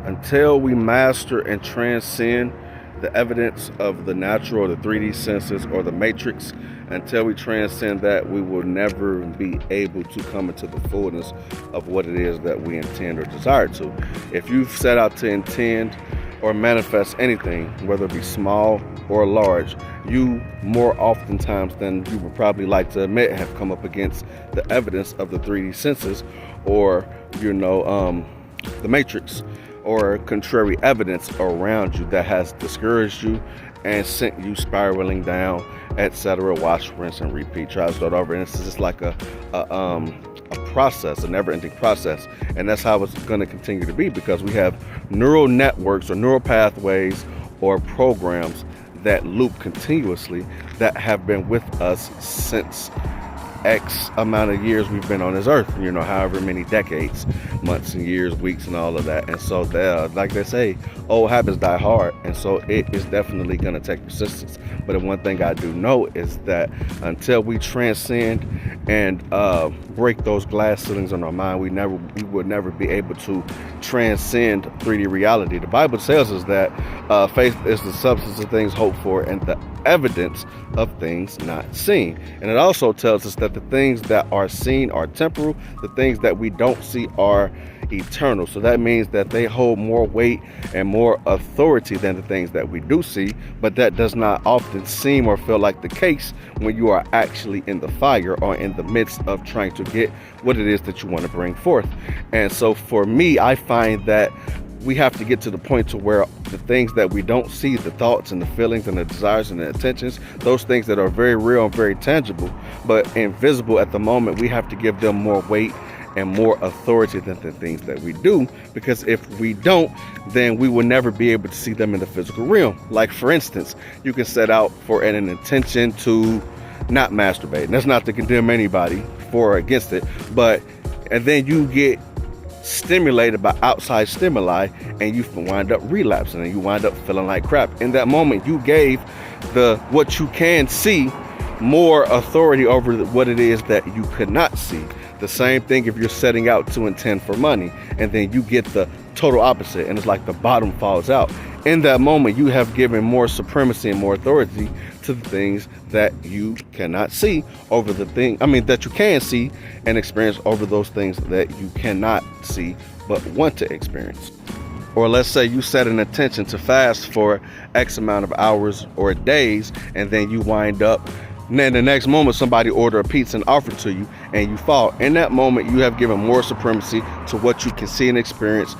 Until we master and transcend the evidence of the natural or the 3D senses or the matrix, until we transcend that, we will never be able to come into the fullness of what it is that we intend or desire to. If you've set out to intend or manifest anything, whether it be small or large, you more oftentimes than you would probably like to admit have come up against the evidence of the 3D senses, or the matrix, or contrary evidence around you that has discouraged you and sent you spiraling down, etc. Watch, rinse, and repeat. Try to start over, and it's just like a process, a never-ending process, and that's how it's going to continue to be, because we have neural networks or neural pathways or programs that loop continuously that have been with us since X amount of years we've been on this earth, however many decades, months and years, weeks, and all of that. And so like they say, old habits die hard, and so it is definitely going to take persistence. But the one thing I do know is that until we transcend and break those glass ceilings on our mind, we would never be able to transcend 3D reality. The Bible tells us that faith is the substance of things hoped for and the evidence of things not seen. And it also tells us that the things that are seen are temporal, the things that we don't see are eternal. So that means that they hold more weight and more authority than the things that we do see, but that does not often seem or feel like the case when you are actually in the fire or in the midst of trying to get what it is that you want to bring forth. And so for me, I find that we have to get to the point to where the things that we don't see, the thoughts and the feelings and the desires and the intentions, those things that are very real and very tangible but invisible at the moment, we have to give them more weight and more authority than the things that we do, because if we don't, then we will never be able to see them in the physical realm. Like, for instance, you can set out for an intention to not masturbate, and that's not to condemn anybody for or against it, and then you get stimulated by outside stimuli and you wind up relapsing and you wind up feeling like crap. In that moment, you gave what you can see more authority over what it is that you could not see. The same thing if you're setting out to intend for money and then you get the total opposite, and it's like the bottom falls out. In that moment, you have given more supremacy and more authority to the things that you cannot see over that you can see and experience over those things that you cannot see but want to experience. Or let's say you set an intention to fast for X amount of hours or days, and then you wind up, and then the next moment somebody order a pizza and offer it to you and you fall. In that moment, you have given more supremacy to what you can see and experience